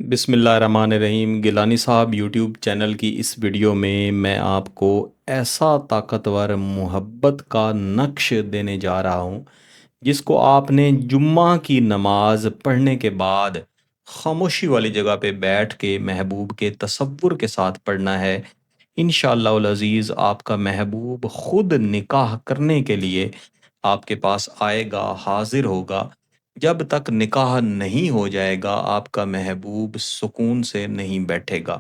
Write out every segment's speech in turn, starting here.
بسم اللہ الرحمن الرحیم۔ گیلانی صاحب یوٹیوب چینل کی اس ویڈیو میں آپ کو ایسا طاقتور محبت کا نقش دینے جا رہا ہوں جس کو آپ نے جمعہ کی نماز پڑھنے کے بعد خاموشی والی جگہ پہ بیٹھ کے محبوب کے تصور کے ساتھ پڑھنا ہے۔ انشاءاللہ العزیز آپ کا محبوب خود نکاح کرنے کے لیے آپ کے پاس آئے گا، حاضر ہوگا۔ جب تک نکاح نہیں ہو جائے گا آپ کا محبوب سکون سے نہیں بیٹھے گا۔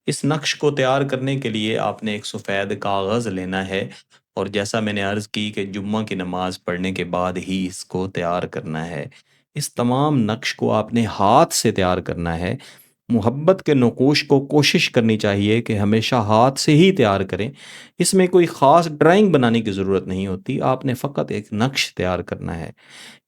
اس نقش کو تیار کرنے کے لیے آپ نے ایک سفید کاغذ لینا ہے، اور جیسا میں نے عرض کی کہ جمعہ کی نماز پڑھنے کے بعد ہی اس کو تیار کرنا ہے۔ اس تمام نقش کو آپ نے ہاتھ سے تیار کرنا ہے۔ محبت کے نقوش کو کوشش کرنی چاہیے کہ ہمیشہ ہاتھ سے ہی تیار کریں۔ اس میں کوئی خاص ڈرائنگ بنانے کی ضرورت نہیں ہوتی، آپ نے فقط ایک نقش تیار کرنا ہے۔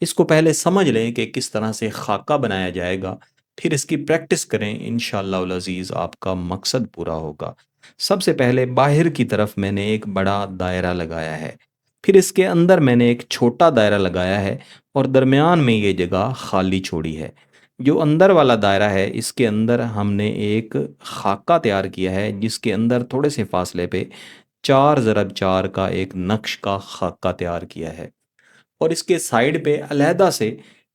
اس کو پہلے سمجھ لیں کہ کس طرح سے خاکہ بنایا جائے گا، پھر اس کی پریکٹس کریں، انشاءاللہ العزیز آپ کا مقصد پورا ہوگا۔ سب سے پہلے باہر کی طرف میں نے ایک بڑا دائرہ لگایا ہے، پھر اس کے اندر میں نے ایک چھوٹا دائرہ لگایا ہے، اور درمیان میں یہ جگہ خالی چھوڑی ہے۔ جو اندر والا دائرہ ہے اس کے اندر ہم نے ایک خاکہ تیار کیا ہے، جس کے اندر تھوڑے سے فاصلے پہ 4x4 کا ایک نقش کا خاکہ تیار کیا ہے، اور اس کے سائیڈ پہ علیحدہ سے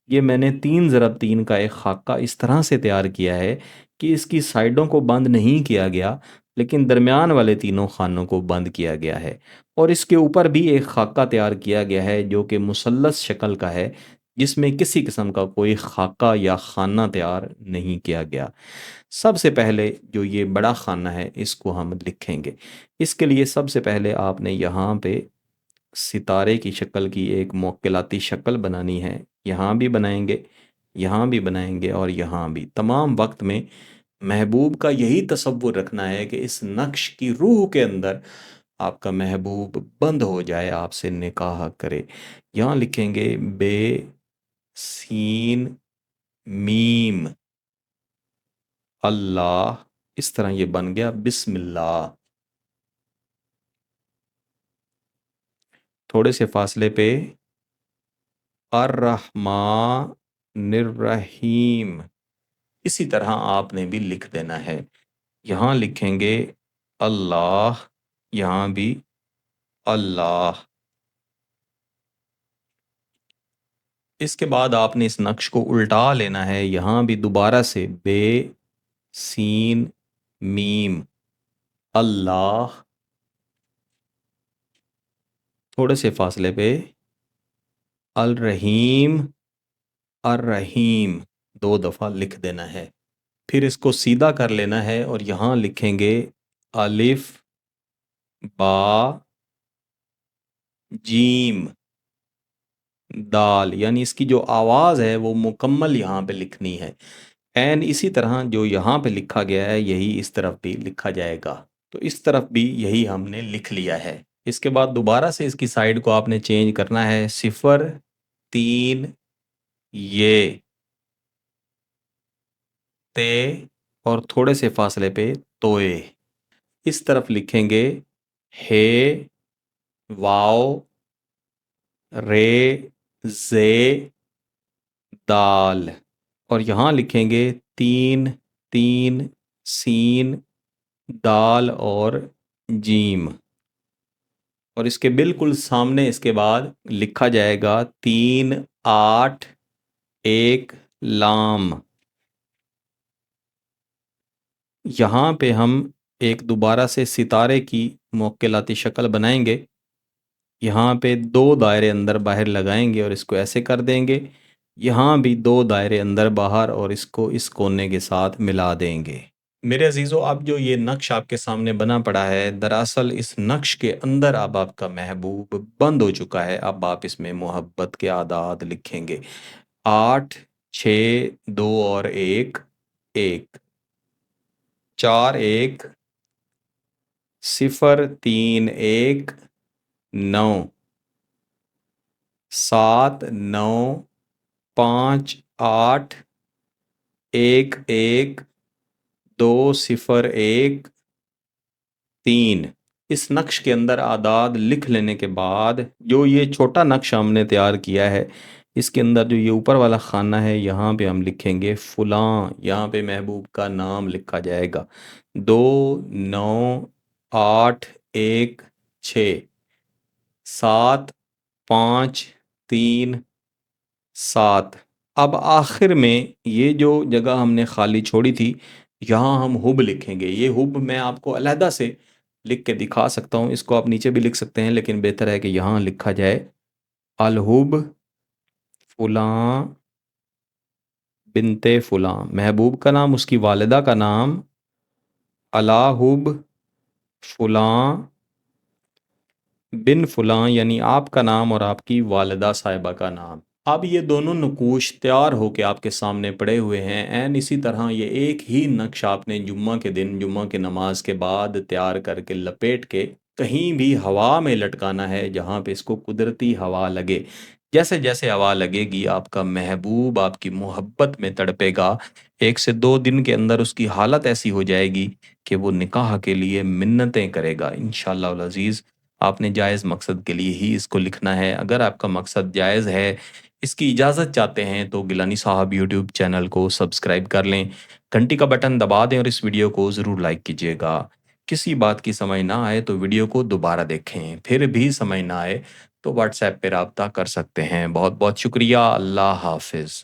یہ میں نے 3x3 کا ایک خاکہ اس طرح سے تیار کیا ہے کہ اس کی سائیڈوں کو بند نہیں کیا گیا، لیکن درمیان والے تینوں خانوں کو بند کیا گیا ہے۔ اور اس کے اوپر بھی ایک خاکہ تیار کیا گیا ہے جو کہ مثلث شکل کا ہے، جس میں کسی قسم کا کوئی خاکہ یا خانہ تیار نہیں کیا گیا۔ سب سے پہلے جو یہ بڑا خانہ ہے اس کو ہم لکھیں گے۔ اس کے لیے سب سے پہلے آپ نے یہاں پہ ستارے کی شکل کی ایک موکلاتی شکل بنانی ہے۔ یہاں بھی بنائیں گے، یہاں بھی بنائیں گے، اور یہاں بھی۔ تمام وقت میں محبوب کا یہی تصور رکھنا ہے کہ اس نقش کی روح کے اندر آپ کا محبوب بند ہو جائے، آپ سے نکاح کرے۔ یہاں لکھیں گے بے سین میم اللہ، اس طرح یہ بن گیا بسم اللہ۔ تھوڑے سے فاصلے پہ الرحمن الرحیم، اسی طرح آپ نے بھی لکھ دینا ہے۔ یہاں لکھیں گے اللہ، یہاں بھی اللہ۔ اس کے بعد آپ نے اس نقش کو الٹا لینا ہے، یہاں بھی دوبارہ سے بے سین میم اللہ، تھوڑے سے فاصلے پہ الرحیم الرحیم 2 دفعہ لکھ دینا ہے۔ پھر اس کو سیدھا کر لینا ہے، اور یہاں لکھیں گے الف با جیم دال، یعنی اس کی جو آواز ہے وہ مکمل یہاں پہ لکھنی ہے۔ اینڈ اسی طرح جو یہاں پہ لکھا گیا ہے یہی اس طرف بھی لکھا جائے گا، تو اس طرف بھی یہی ہم نے لکھ لیا ہے۔ اس کے بعد دوبارہ سے اس کی سائڈ کو آپ نے چینج کرنا ہے، 0 3 یہ تے، اور تھوڑے سے فاصلے پہ توئے۔ اس طرف لکھیں گے ہے واو رے زے دال، اور یہاں لکھیں گے 3 3 سین دال اور جیم، اور اس کے بالکل سامنے اس کے بعد لکھا جائے گا 3 8 1 لام۔ یہاں پہ ہم ایک دوبارہ سے ستارے کی موکلاتی شکل بنائیں گے، یہاں پہ 2 دائرے اندر باہر لگائیں گے اور اس کو ایسے کر دیں گے، یہاں بھی 2 دائرے اندر باہر، اور اس کو اس کونے کے ساتھ ملا دیں گے۔ میرے عزیزو، اب جو یہ نقش آپ کے سامنے بنا پڑا ہے، دراصل اس نقش کے اندر اب آپ کا محبوب بند ہو چکا ہے۔ اب آپ اس میں محبت کے اعداد لکھیں گے، 8 6 2 اور 1 1 4 1 0 3 1 9 7 9 5 8 1 1 2 0 1 3۔ اس نقش کے اندر اعداد لکھ لینے کے بعد جو یہ چھوٹا نقش ہم نے تیار کیا ہے اس کے اندر جو یہ اوپر والا خانہ ہے یہاں پہ ہم لکھیں گے فلاں، یہاں پہ محبوب کا نام لکھا جائے گا 2981 7537۔ اب آخر میں یہ جو جگہ ہم نے خالی چھوڑی تھی یہاں ہم ہب لکھیں گے۔ یہ ہب میں آپ کو علیحدہ سے لکھ کے دکھا سکتا ہوں، اس کو آپ نیچے بھی لکھ سکتے ہیں، لیکن بہتر ہے کہ یہاں لکھا جائے الحب فلاں بنت فلاں، محبوب کا نام، اس کی والدہ کا نام الحب فلاں بن فلاں، یعنی آپ کا نام اور آپ کی والدہ صاحبہ کا نام۔ اب یہ دونوں نقوش تیار ہو کے آپ کے سامنے پڑے ہوئے ہیں، این اسی طرح یہ ایک ہی نقش آپ نے جمعہ کے دن جمعہ کے نماز کے بعد تیار کر کے لپیٹ کے کہیں بھی ہوا میں لٹکانا ہے، جہاں پہ اس کو قدرتی ہوا لگے۔ جیسے جیسے ہوا لگے گی آپ کا محبوب آپ کی محبت میں تڑپے گا، 1 سے 2 دن کے اندر اس کی حالت ایسی ہو جائے گی کہ وہ نکاح کے لیے منتیں کرے گا انشاءاللہ العزیز۔ آپ نے جائز مقصد کے لیے ہی اس کو لکھنا ہے۔ اگر آپ کا مقصد جائز ہے، اس کی اجازت چاہتے ہیں، تو گیلانی صاحب یوٹیوب چینل کو سبسکرائب کر لیں، گھنٹی کا بٹن دبا دیں اور اس ویڈیو کو ضرور لائک کیجیے گا۔ کسی بات کی سمجھ نہ آئے تو ویڈیو کو دوبارہ دیکھیں، پھر بھی سمجھ نہ آئے تو واٹس ایپ پہ رابطہ کر سکتے ہیں۔ بہت بہت شکریہ، اللہ حافظ۔